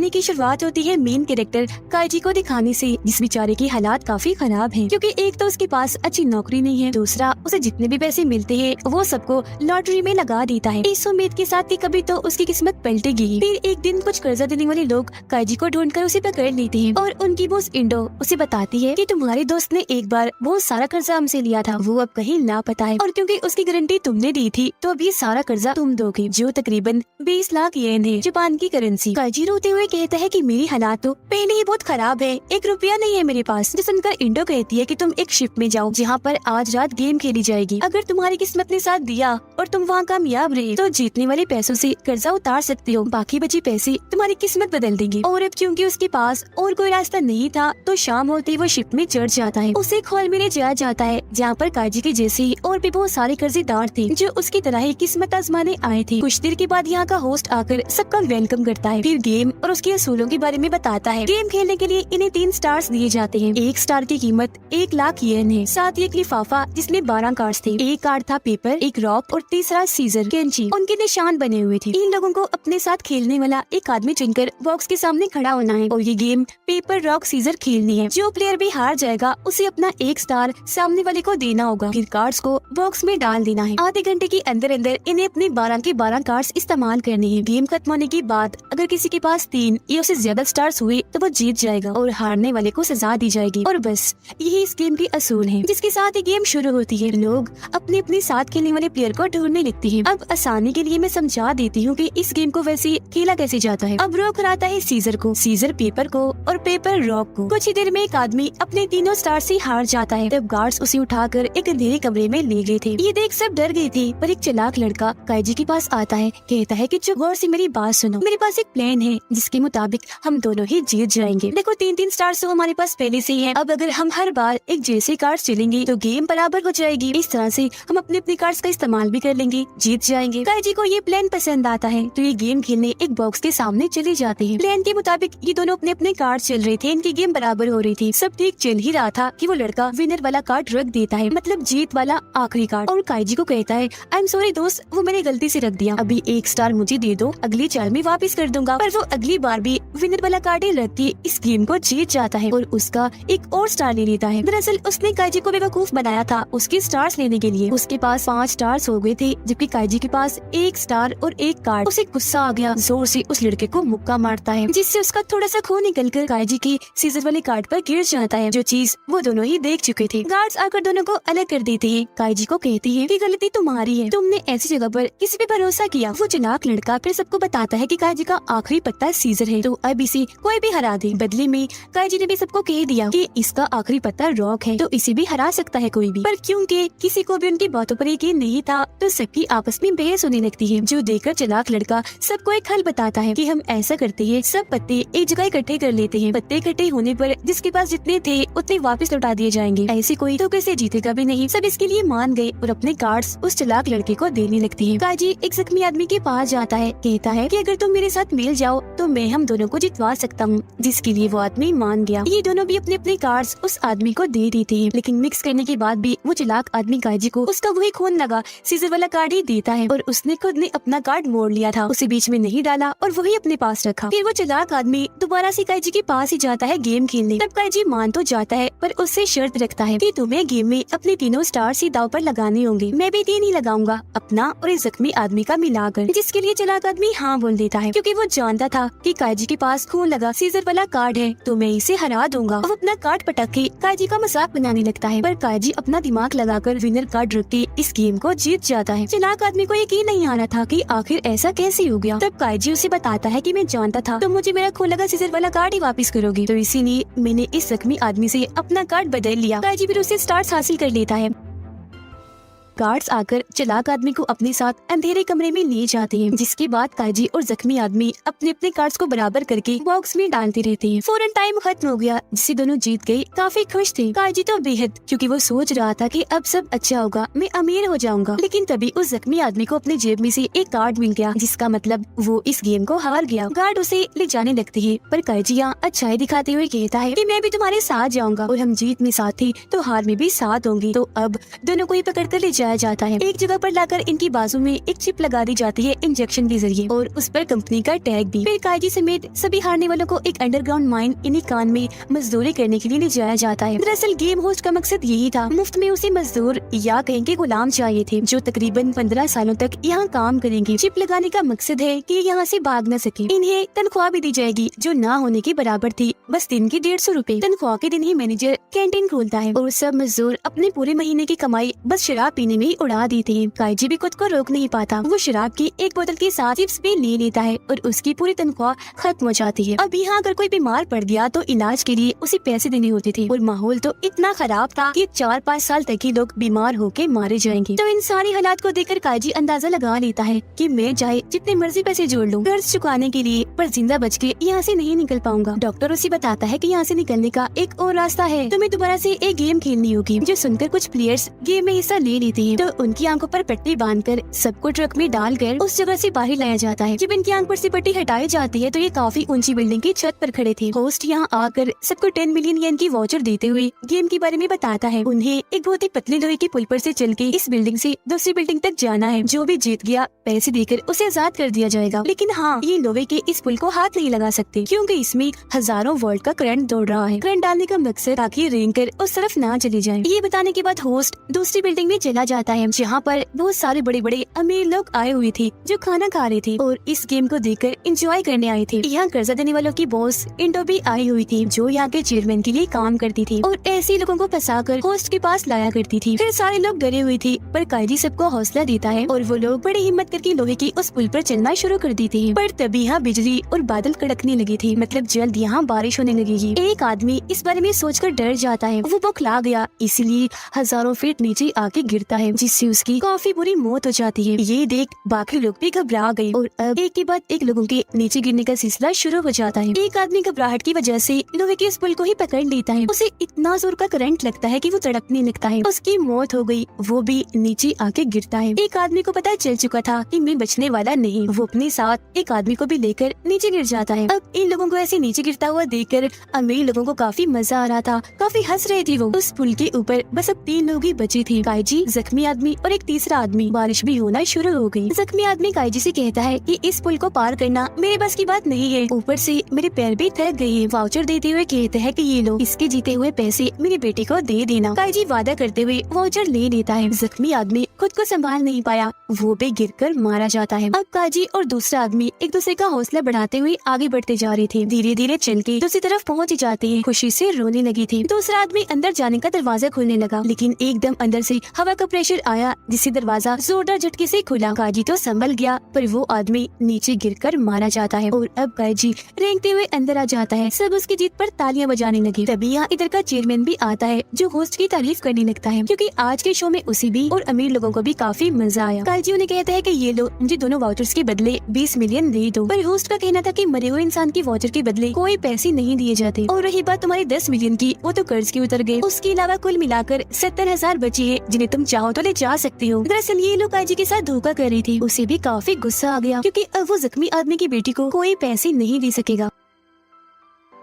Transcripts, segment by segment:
कहानी की शुरुआत होती है मेन कैरेक्टर काइजी को दिखाने से, जिस बेचारे की हालात काफी खराब हैं, क्योंकि एक तो उसके पास अच्छी नौकरी नहीं है, दूसरा उसे जितने भी पैसे मिलते हैं वो सबको लॉटरी में लगा देता है, इस उम्मीद के साथ कि कभी तो उसकी किस्मत पलटेगी। फिर एक दिन कुछ कर्जा देने वाले लोग काइजी को ढूंढकर उसे पकड़ लेते हैं और उनकी बॉस इंडो उसे बताती है कि तुम्हारे दोस्त ने एक बार बहुत सारा कर्जा हमसे लिया था, वो अब कहीं लापता है और क्योंकि उसकी गारंटी तुमने दी थी तो अभी सारा कर्जा तुम दोगे, जो तकरीबन 20 लाख येन है, जापान की करेंसी। काइजी रोते हुए कहता है कि मेरी हालात तो पहले ही बहुत खराब है, 1 रुपया नहीं है मेरे पास। जो सुनकर इंडो कहती है कि तुम एक शिप में जाओ जहाँ पर आज रात गेम खेली जाएगी, अगर तुम्हारी किस्मत ने साथ दिया और तुम वहाँ कामयाब रहे तो जीतने वाले पैसों से कर्जा उतार सकते हो, बाकी बचे पैसे तुम्हारी किस्मत बदल देंगे। और अब क्योंकि उसके पास और कोई रास्ता नहीं था तो शाम होते वो शिप में चढ़ जाता है। उसे एक हॉल में ले जाया जाता है जहाँ पर काइजी के जैसे और भी बहुत सारे कर्जेदार थे जो उसकी तरह ही किस्मत आजमाने आए थे। कुछ देर के बाद यहाँ का होस्ट आकर सबका वेलकम करता है, फिर गेम और उसके असूलों के बारे में बताता है। गेम खेलने के लिए इन्हें 3 स्टार्स दिए जाते हैं, 1 स्टार की कीमत 1 लाख येन है, साथ ही एक लिफाफा जिसमें 12 कार्ड्स थे, एक कार्ड था पेपर, एक रॉक और तीसरा सीजर कैंची, उनके निशान बने हुए थे। इन लोगों को अपने साथ खेलने वाला एक आदमी चुनकर बॉक्स के सामने खड़ा होना है और ये गेम पेपर रॉक सीजर खेलनी है। जो प्लेयर भी हार जाएगा उसे अपना 1 स्टार सामने वाले को देना होगा, फिर कार्ड्स को बॉक्स में डाल देना है। आधे घंटे के अंदर अंदर इन्हें अपने 12 के 12 कार्ड्स इस्तेमाल करने हैं। गेम खत्म होने के बाद अगर किसी के पास 3 या उससे ज्यादा स्टार्स हुए तो वो जीत जाएगा और हारने वाले को सजा दी जाएगी। और बस यही इस गेम के असूल हैं, जिसके साथ ही गेम शुरू होती है। लोग अपने अपने साथ खेलने वाले प्लेयर को ढूंढने लगते हैं। अब आसानी के लिए मैं समझा देती हूँ कि इस गेम को वैसे खेला कैसे जाता है। अब रॉक हराता है सीजर को, सीजर पेपर को और पेपर रॉक को। कुछ ही देर में एक आदमी अपने तीनों स्टार से हार जाता है, तब गार्ड्स उसे उठाकर एक अंधेरे कमरे में ले गए थे। ये देख सब डर गए थे, पर एक चालाक लड़का काइजी के पास आता है, कहता है कि चुप गौर से मेरी बात सुनो, मेरे पास एक प्लान है जिसके मुताबिक हम दोनों ही जीत जाएंगे। देखो 3-3 स्टार्स तो हमारे पास पहले से ही है, अब अगर हम हर बार एक जैसे कार्ड्स चलेंगे तो गेम बराबर हो जाएगी। इस तरह से हम अपने अपने कार्ड्स का इस्तेमाल भी कर लेंगे, जीत जाएंगे। काइजी को ये प्लान पसंद आता है तो ये गेम खेलने एक बॉक्स के सामने चले जाते हैं। प्लान के मुताबिक ये दोनों अपने अपने कार्ड चल रहे थे, इनकी गेम बराबर हो रही थी, सब ठीक चल ही रहा था कि वो लड़का विनर वाला कार्ड रख देता है, मतलब जीत वाला आखिरी कार्ड, और काइजी को कहता है आई एम सॉरी दोस्त, वो मैंने गलती से रख दिया, अभी 1 स्टार मुझे दे दो, अगली चाल में वापस कर दूंगा। पर वो अगली बार भी विनर वाला कार्ड ही रख के इस गेम को जीत जाता है और उसका एक और स्टार ले लेता है। दरअसल उसने काइजी को बेवकूफ बनाया था उसके स्टार्स लेने के लिए। उसके पास 5 स्टार्स हो गए थे जबकि काइजी के पास 1 स्टार और 1 कार्ड। उसे गुस्सा आ गया, जोर से उस लड़के को मुक्का मारता है जिससे उसका थोड़ा सा खून निकलकर काइजी के सीजर वाले कार्ड पर गिर जाता है, जो चीज वो दोनों ही देख चुके थे। गार्ड्स आकर दोनों को अलग कर देते हैं। काइजी को कहती है कि गलती तुम्हारी है, तुमने ऐसी जगह पर किसी पे भरोसा किया। वो चालाक लड़का फिर सबको बताता है कि काइजी का आखिरी पत्ता सीजर है, तो अब इसे कोई भी हरा दे। बदले में काइजी ने भी सबको कह दिया कि इसका आखिरी पत्ता रॉक है, तो इसे भी हरा सकता है कोई भी। पर क्योंकि किसी को भी उनकी बातों पर यकीन नहीं था तो सबकी आपस में बहस होने लगती है, जो देखकर चालाक लड़का सबको एक हल बताता है कि हम ऐसा करते हैं, सब पत्ते एक जगह इकट्ठे कर लेते हैं, पत्ते इकट्ठे होने पर जिसके पास जितने थे उतने वापस लौटा दिए जाएंगे, ऐसे कोई तो कैसे जीतेगा भी नहीं। सब इसके लिए मान गए और अपने कार्ड्स उस चालाक लड़के को देने लगती है। काइजी एक जख्मी आदमी के पास जाता है, कहता है कि अगर तुम मेरे साथ मिल जाओ तो मैं हम दोनों को जितवा सकता हूँ, जिसके लिए वो आदमी मान गया। ये दोनों भी अपने अपने कार्ड्स उस आदमी को दे देते हैं, लेकिन मिक्स करने के बाद भी वो चालाक आदमी काइजी को उसका वही खून लगा सीजर वाला कार्ड ही देता है और उसने खुद ने अपना कार्ड मोड़ लिया था, उसे बीच में नहीं डाला और वही अपने पास रखा। फिर वो चालाक आदमी दोबारा से काइजी के पास ही जाता है गेम खेलने। तब काइजी मान तो जाता है पर उससे शर्त रखता है कि तुम्हें गेम में अपने तीनों स्टार्स ही दाव पर लगाने होंगे, मैं भी 3 ही लगाऊंगा, अपना और इस जख्मी आदमी का मिलाकर, जिसके लिए चालाक आदमी हाँ बोल देता है क्योंकि वो जानता था कि काइजी के पास खून लगा सीजर वाला कार्ड है तो मैं इसे हरा दूंगा। वो अपना कार्ड पटक के काइजी का मजाक बनाने लगता है, पर काइजी अपना दिमाग लगाकर विनर कार्ड रख के इस गेम को जीत जाता है। चालाक आदमी को यकीन नहीं आ रहा था कि आखिर ऐसा कैसे हो गया। तब काइजी उसे बताता है कि मैं जानता था तुम मुझे मेरा खून लगा सीजर वाला कार्ड ही वापस करोगी, तो इसीलिए मैंने इस जख्मी आदमी से अपना कार्ड बदल लिया। काइजी फिर उससे स्टार्स हासिल कर लेता है। गार्ड्स आकर चालाक आदमी को अपने साथ अंधेरे कमरे में ले जाते हैं, जिसके बाद काइजी और जख्मी आदमी अपने अपने कार्ड्स को बराबर करके बॉक्स में डालते रहते हैं। फौरन टाइम खत्म हो गया, जिससे दोनों जीत गए। काफी खुश थे काइजी तो बेहद, क्योंकि वो सोच रहा था कि अब सब अच्छा होगा, मैं अमीर हो जाऊंगा। लेकिन तभी उस जख्मी आदमी को अपने जेब में से एक कार्ड मिल गया, जिसका मतलब वो इस गेम को हार गया। गार्ड उसे ले जाने लगते है, पर काइजी यहाँ अच्छाई दिखाते हुए कहता है कि मैं भी तुम्हारे साथ जाऊंगा और हम जीत में साथ थे तो हार में भी साथ होंगे। तो अब दोनों को ही पकड़ कर ले जाया जाया जाता है। एक जगह पर लाकर इनकी बाजू में एक चिप लगा दी जाती है इंजेक्शन के जरिए और उस पर कंपनी का टैग भी। फिर काइजी समेत सभी हारने वालों को एक अंडरग्राउंड माइन इन्हीं कान में मजदूरी करने के लिए ले जाया जाता है। दरअसल गेम होस्ट का मकसद यही था, मुफ्त में उसे मजदूर या कहीं के गुलाम चाहिए थे जो तकरीबन 15 सालों तक यहाँ काम करेंगे। चिप लगाने का मकसद है कि यहाँ से भाग न सके। इन्हें तनख्वाह भी दी जाएगी जो ना होने के बराबर थी, बस दिन की 150 रूपए। तनख्वाह के दिन ही मैनेजर कैंटीन खोलता है और सब मजदूर अपने पूरे महीने की कमाई बस शराब पीने में ही उड़ा देते हैं। काइजी भी खुद को रोक नहीं पाता, वो शराब की एक बोतल के साथ चिप्स भी ले लेता है और उसकी पूरी तनख्वाह खत्म हो जाती है। अब यहाँ अगर कोई बीमार पड़ गया तो इलाज के लिए उसे पैसे देने होते थे और माहौल तो इतना खराब था कि 4-5 साल तक ही लोग बीमार होके मारे जाएंगे। तो इन सारी हालात को देखकर काइजी अंदाजा लगा लेता है कि मैं चाहे जितने मर्जी पैसे जोड़ लूं कर्ज चुकाने के लिए, पर जिंदा बच के यहाँ से नहीं निकल पाऊंगा। डॉक्टर उसे बताता है कि यहाँ से निकलने का एक और रास्ता है, तुम्हें दोबारा से एक गेम खेलनी होगी। जो सुनकर कुछ प्लेयर्स गेम में हिस्सा ले लेते हैं तो उनकी आंखों पर पट्टी बांधकर सबको ट्रक में डालकर उस जगह से बाहर लाया जाता है। जब इनकी आंख पर से पट्टी हटाई जाती है तो ये काफी ऊंची बिल्डिंग की छत पर खड़े थे। होस्ट यहाँ आकर सबको 10 मिलियन येन की वाउचर देते हुए गेम के बारे में बताता है। उन्हें एक बहुत ही पतले लोहे के पुल पर से चल के इस बिल्डिंग से दूसरी बिल्डिंग तक जाना है। जो भी जीत गया पैसे देकर उसे आजाद कर दिया जाएगा। लेकिन हाँ, ये लोहे के इस पुल को हाथ नहीं लगा सकते क्योंकि इसमें हजारों वोल्ट का करंट दौड़ रहा है। करंट डालने का मकसद ताकि रेंग कर उस तरफ ना चले जाए। ये बताने के बाद होस्ट दूसरी बिल्डिंग में चला जाता है जहाँ पर बहुत सारे बड़े बड़े अमीर लोग आए हुए थे जो खाना खा रहे थे और इस गेम को देखकर एंजॉय करने आए थे। यहाँ कर्जा देने वालों की बॉस इंडो भी आई हुई थी जो यहाँ के चेयरमैन के लिए काम करती थी और ऐसे लोगों को फंसाकर होस्ट के पास लाया करती थी। फिर सारे लोग डरे हुए थे पर काइजी सबको हौसला देता है और वो लोग बड़ी हिम्मत करके लोहे की उस पुल पर चलना शुरू कर देते हैं। पर तभी यहाँ बिजली और बादल कड़कने लगे थे, मतलब जल्द यहाँ बारिश होने लगेगी। एक आदमी इस बारे में सोचकर डर जाता है, वो बौखला गया इसलिए हजारों फीट नीचे आके गिरता है जिससे उसकी काफी बुरी मौत हो जाती है। ये देख बाकी लोग भी घबरा गए और अब एक के बाद एक लोगों के नीचे गिरने का सिलसिला शुरू हो जाता है। एक आदमी घबराहट की वजह से लोहे के इस पुल को ही पकड़ लेता है। उसे इतना जोर का करंट लगता है कि वो तड़पने लगता है। उसकी मौत हो गई, वो भी नीचे आके गिरता है। एक आदमी को पता चल चुका था कि मैं बचने वाला नहीं, वो अपने साथ एक आदमी को भी लेकर नीचे गिर जाता है। अब इन लोगों को ऐसे नीचे गिरता हुआ देखकर अमीर लोगों को काफी मजा आ रहा था, काफी हंस रहे थे वो। उस पुल के ऊपर बस अब 3 लोग ही बचे थे, काइजी, जख्मी आदमी और एक तीसरा आदमी। बारिश भी होना शुरू हो गई। जख्मी आदमी काइजी से कहता है कि इस पुल को पार करना मेरे बस की बात नहीं है, ऊपर से मेरे पैर भी थक गए हैं। वाउचर देते हुए कहते हैं कि ये लो, इसके जीते हुए पैसे मेरी बेटी को दे देना। काइजी वादा करते हुए वाउचर ले लेता है। जख्मी आदमी खुद को संभाल नहीं पाया, वो भी गिरकर मारा जाता है। अब काइजी और दूसरा आदमी एक दूसरे का हौसला बढ़ाते हुए आगे बढ़ते जा रहे थे। धीरे धीरे चल के दूसरी तरफ पहुँच जाते हैं। खुशी से रोने लगी थी। दूसरा आदमी अंदर जाने का दरवाजा खोलने लगा लेकिन एकदम अंदर से हवा का प्रेशर आया जिससे दरवाजा जोरदार झटके से खुला। काइजी तो संभल गया पर वो आदमी नीचे गिरकर मारा जाता है और अब काइजी रेंगते हुए अंदर आ जाता है। सब उसकी जीत पर तालियां बजाने लगी। तभी यहाँ इधर का चेयरमैन भी आता है जो होस्ट की तारीफ करने लगता है क्योंकि आज के शो में उसे भी और अमीर लोगों को भी काफी मजा आया। काइजी उन्हें कहता है कि ये लो, मुझे दोनों वाउचर्स के बदले 20 मिलियन दे दो। पर होस्ट का कहना था कि मरे हुए इंसान की वाउचर के बदले कोई पैसे नहीं दिए जाते। और रही बात तुम्हारी 10 मिलियन की, वो तो कर्ज के उतर गए। उसके अलावा कुल मिलाकर 70,000 बचे हैं जिन्हें तुम चाहो तो ले जा सकते हो। दरअसल ये लोग काइजी के साथ धोखा कर रही थी। उसे भी काफी गुस्सा आ गया क्योंकि अब वो जख्मी आदमी की बेटी को कोई पैसे नहीं दे सकेगा।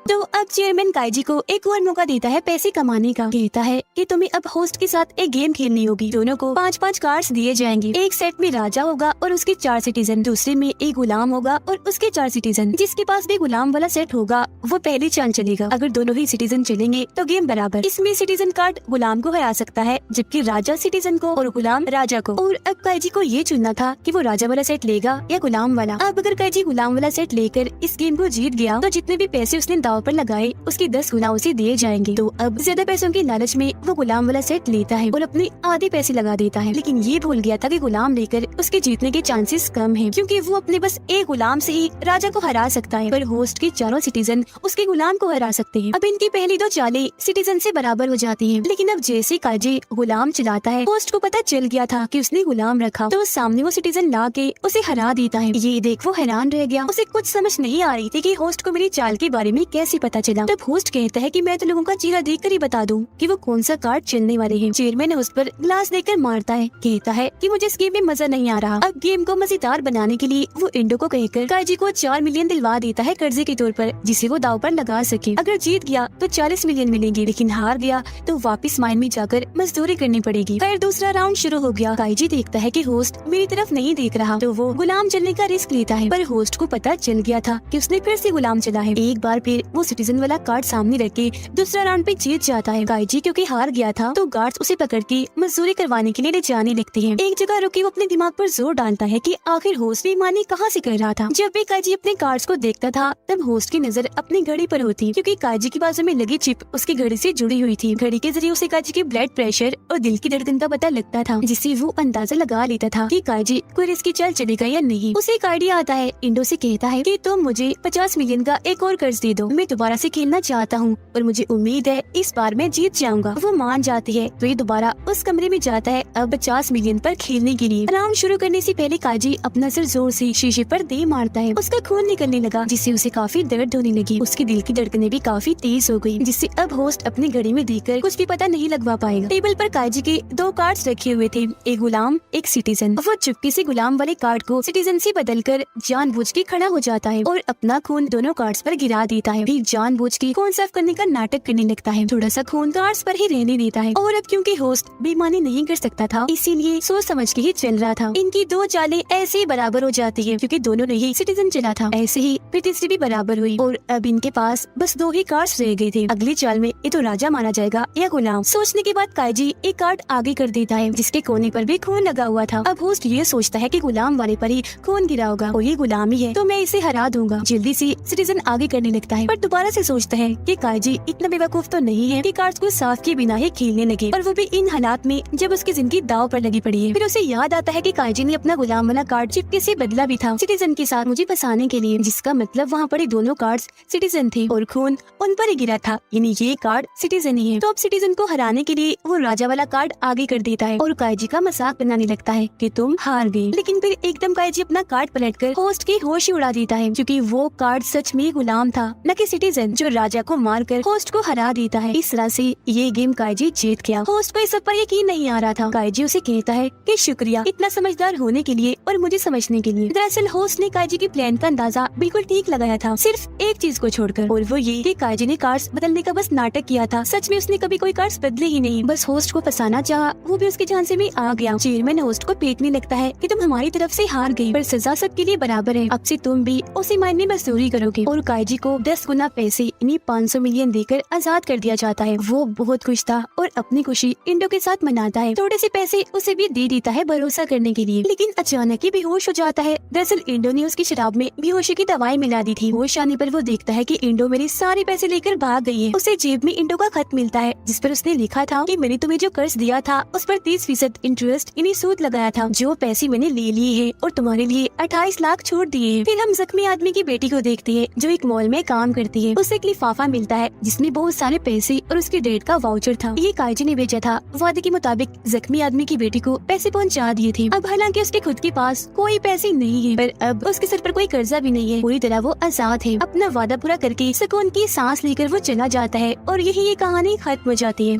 तो अब चेयरमैन काइजी को एक और मौका देता है पैसे कमाने का। कहता है कि तुम्हें अब होस्ट के साथ एक गेम खेलनी होगी। दोनों को 5-5 कार्ड्स दिए जाएंगे। एक सेट में राजा होगा और उसके 4 सिटीजन, दूसरे में एक गुलाम होगा और उसके 4 सिटीजन। जिसके पास भी गुलाम वाला सेट होगा वो पहली चांद चलेगा। अगर दोनों ही सिटीजन चलेंगे तो गेम बराबर। इसमें सिटीजन कार्ड गुलाम को हरा सकता है जबकि राजा सिटीजन को और गुलाम राजा को। और अब काइजी को ये चुनना था कि वो राजा वाला सेट लेगा या गुलाम वाला। अब अगर काइजी गुलाम वाला सेट लेकर इस गेम को जीत गया तो जितने भी पैसे उसने दाव पर लगाए उसके 10 गुना उसे दिए जाएंगे। तो अब ज्यादा पैसों के लालच में वो गुलाम वाला सेट लेता है और अपने आधे पैसे लगा देता है। लेकिन ये भूल गया था कि गुलाम लेकर उसके जीतने के चांसेस कम हैं क्योंकि वो अपने बस एक गुलाम से ही राजा को हरा सकता है पर होस्ट के 4 सिटीजन उसके गुलाम को हरा सकते हैं। अब इनकी पहली 2 चालें सिटीजन से बराबर हो जाती है। लेकिन अब जैसे काइजी गुलाम चलाता है, होस्ट को पता चल गया था कि उसने गुलाम रखा तो सामने वो सिटीजन ला के उसे हरा देता है। ये देख वो हैरान रह गया। उसे कुछ समझ नहीं आ रही थी कि होस्ट को मेरी चाल के बारे में कैसे पता पता चला। तब होस्ट कहता है कि मैं तो लोगों का चेहरा देखकर ही बता दूं कि वो कौन सा कार्ड चलने वाले हैं। चेयरमैन उस पर ग्लास देकर मारता है, कहता है कि मुझे इस गेम में मजा नहीं आ रहा। अब गेम को मजेदार बनाने के लिए वो इंडो को कहकर काइजी को 4 मिलियन दिलवा देता है कर्जे के तौर पर, जिसे वो दाव पर लगा सके। अगर जीत गया तो 40 मिलियन मिलेंगे, लेकिन हार गया तो वापस माइन में जाकर मजदूरी करनी पड़ेगी। फिर दूसरा राउंड शुरू हो गया। काइजी देखता है कि होस्ट मेरी तरफ नहीं देख रहा, तो वो गुलाम चलने का रिस्क लेता है। पर होस्ट को पता चल गया था कि उसने फिर से गुलाम चला है। एक बार फिर वो सिटीजन वाला कार्ड सामने रख के दूसरा राउंड पे जीत जाता है। काइजी क्योंकि हार गया था तो गार्ड्स उसे पकड़ के मजदूरी करवाने के लिए ले जाने लगते हैं। एक जगह रुके वो अपने दिमाग पर जोर डालता है कि आखिर होस्ट बेईमानी कहाँ से कर रहा था। जब भी काइजी अपने कार्ड्स को देखता था तब होस्ट की नजर अपनी घड़ी पर होती, क्योंकि काइजी की बाजू में लगी चिप उसकी घड़ी से जुड़ी हुई थी। घड़ी के जरिए उसे काइजी के ब्लड प्रेशर और दिल की धड़कन का पता लगता था, जिससे वो अंदाजा लगा लेता था कि काइजी कोई रिस्क चल चलेगा या नहीं। उसे एक आइडिया आता है। इंडो से कहता है कि तुम मुझे 50 मिलियन का एक और कर्ज दे दो, मैं दोबारा से खेलना चाहता हूँ और मुझे उम्मीद है इस बार मैं जीत जाऊंगा। वो मान जाती है तो ये दोबारा उस कमरे में जाता है अब 50 मिलियन पर खेलने के लिए। राउंड शुरू करने से पहले काइजी अपना सिर जोर से शीशे पर दे मारता है। उसका खून निकलने लगा, जिससे उसे काफी दर्द होने लगी। उसकी दिल की धड़कनें भी काफी तेज हो गई, जिससे अब होस्ट अपनी घड़ी में देखकर कुछ भी पता नहीं लगवा पाएगा। टेबल पर काइजी के 2 कार्ड्स रखे हुए थे, एक गुलाम एक सिटीजन। वो चुपके से गुलाम वाले कार्ड को सिटीजन से बदलकर जानबूझ के खड़ा हो जाता है और अपना खून दोनों कार्ड्स पर गिरा देता है। फिर जानबूझ के खून साफ करने का नाटक करने लगता है। थोड़ा सा खून कार्ड्स पर ही रहने देता है। और अब क्योंकि होस्ट बेईमानी नहीं कर सकता था, इसीलिए सोच समझ के ही चल रहा था। इनकी 2 चालें ऐसे ही बराबर हो जाती है, क्योंकि दोनों ने ही सिटीजन चला था। ऐसे ही फिर तीसरी भी बराबर हुई और अब इनके पास बस 2 ही कार्ड्स रह गए थे। अगली चाल में ये तो राजा माना जाएगा या गुलाम। सोचने के बाद काइजी एक कार्ड आगे कर देता है, जिसके कोने पर भी खून लगा हुआ था। अब होस्ट ये सोचता है कि गुलाम वाले पर ही खून गिरा होगा और ये गुलाम ही है, तो मैं इसे हरा दूंगा। जल्दी से सिटीजन आगे करने लगता है, पर दोबारा से सोचता है कि काइजी इतना बेवकूफ तो नहीं है कि कार्ड्स को साफ किए बिना ही खेलने लगे, और वो भी इन हालात में जब उसकी जिंदगी दाव पर लगी पड़ी है। फिर उसे याद आता है कि काइजी ने अपना गुलाम वाला कार्ड चिपके से बदला भी था सिटीजन के साथ मुझे फंसाने के लिए, जिसका मतलब वहाँ पड़े दोनों कार्ड्स सिटीजन थे और खून उन पर ही गिरा था, यानी ये कार्ड सिटीजन ही है। तो अब सिटीजन को हराने के लिए वो राजा वाला कार्ड आगे कर देता है और काइजी का मजाक बनाने लगता है कि तुम हार गए। लेकिन फिर एकदम काइजी अपना कार्ड पलटकर होस्ट की होश ही उड़ा देता है, क्योंकि वो कार्ड सच में गुलाम था, न कि सिटीजन, जो राजा को मारकर होस्ट को हरा देता है। इस तरह से ये गेम काइजी जीत गया। होस्ट को इस सब पर यकीन नहीं आ रहा था। काइजी उसे कहता है कि शुक्रिया इतना समझदार होने के लिए और मुझे समझने के लिए। दरअसल होस्ट ने काइजी की प्लान का अंदाजा बिल्कुल ठीक लगाया था, सिर्फ एक चीज को छोड़कर, और वो ये कि काइजी ने कार्ड्स बदलने का बस नाटक किया था। सच में उसने कभी कोई कार्ड्स बदले ही नहीं, बस होस्ट को फंसाना चाहा, वो भी उसके झांसे में आ गया। चेयरमैन होस्ट को पीटने लगता है कि तुम हमारी तरफ से हार गई, पर सजा सबके लिए बराबर है, अब से तुम भी उसी मायने में मजदूरी करोगे। और काइजी को 10 गुना पैसे यानी 500 मिलियन देकर आजाद कर दिया जाता है। वो बहुत खुश था और अपनी खुशी इंडो के साथ मनाता है। थोड़े से पैसे उसे भी दे देता है भरोसा करने के लिए, लेकिन अचानक ही बेहोश हो जाता है। दरअसल इंडो ने उसकी शराब में बेहोशी की दवाई मिला दी थी। होश आने पर वो देखता है कि इंडो मेरे सारे पैसे लेकर भाग गई है। उसे जेब में इंडो का खत मिलता है, जिस पर उसने लिखा था कि मैंने तुम्हें जो कर्ज दिया था उस पर 30% इंटरेस्ट यानी सूद लगाया था, जो पैसे मैंने ले लिए हैं और तुम्हारे लिए 28 लाख छोड़ दिए हैं। फिर हम जख्मी आदमी की बेटी को देखते हैं जो एक मॉल में काम करती है। उसे एक लिफाफा मिलता है जिसमें बहुत सारे पैसे और उसके डेट का वाउचर था। ये काइजी ने भेजा था। वादे के मुताबिक जख्मी आदमी की बेटी को पैसे पहुंचा दिए थे। अब हालांकि उसके खुद के पास कोई पैसे नहीं है, पर अब उसके सर पर कोई कर्जा भी नहीं है। पूरी तरह वो आजाद है। अपना वादा पूरा करके सुकून की सांस लेकर वो चला जाता है और यही ये कहानी खत्म हो जाती है।